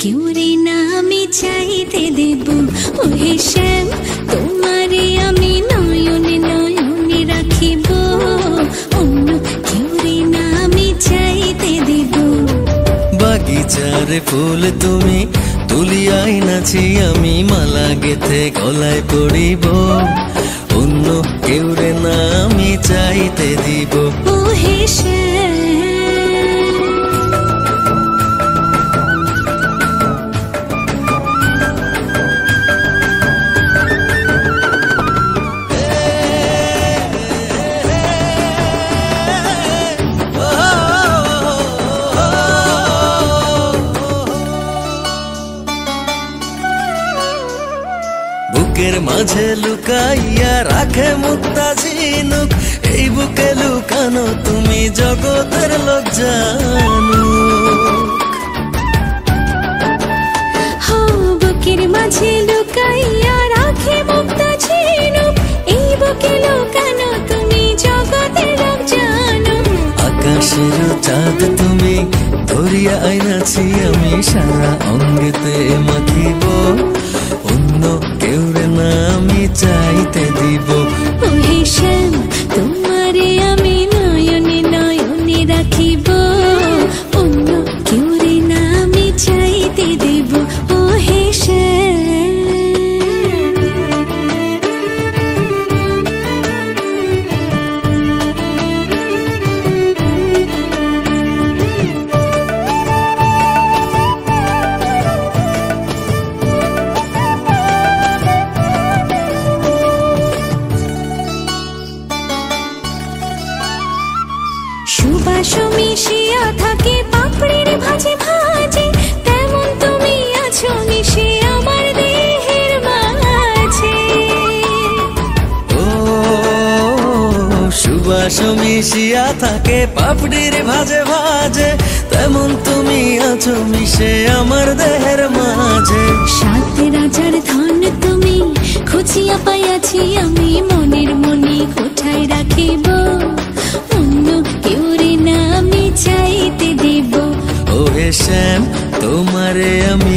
কেউ রে না আমি চাইতে দেব। ওহে শ্যাম তোমারে আমি নয়নে নয়নে রাখিব, অন্য কেউ রে না আমি চাইতে দেব। বাগিচার ফুল তুমি তুলিয়াই নাছি আমি মালা গেথে গলায় পড়িব, অন্য কেউ রে না আমি চাইতে দিব। ওহে শ্যাম বুকের মাঝে লুকাইয়া রাখে মুক্তা ঝিনুক, এই বুকে লুকানো তুমি জগতের লোক জানুক। বুকের মাঝে লুকাইয়া রাখে মুক্তা ঝিনুক, এই বুকে লুকানো তুমি জগতের লোক জানো। আকাশের চাঁদ তুমি ধরিয়া আইনাছি আমি সারা অঙ্গেতে মাখিব, অন্য কেউ রে না আমি চাইতে দিব। ওহে শ্যাম তোমারে আমি নয়নে নয়নে রাখিব, অন্য কেউ রে না আমি চাইতে দেব। ওহে শ্যাম সুবাস মিশিয়া থাকে পাপড়ির ভাজে ভাজে, তেমন তুমি আছো মিশে আমার দেহের মাঝে। ও সুবাস মিশিয়া থাকে পাপড়ির ভাজে ভাজে, তেমন তুমি আছো মিশে আমার দেহের মাঝে। সাত রাজার ধন তুমি খুঁজিয়া পাইয়াছি আমি মনের মনে কোঠায় রাখিব, অন্য কেউ রে না আমি চাইতে দেব। ওহে শ্যাম তোমারে আমি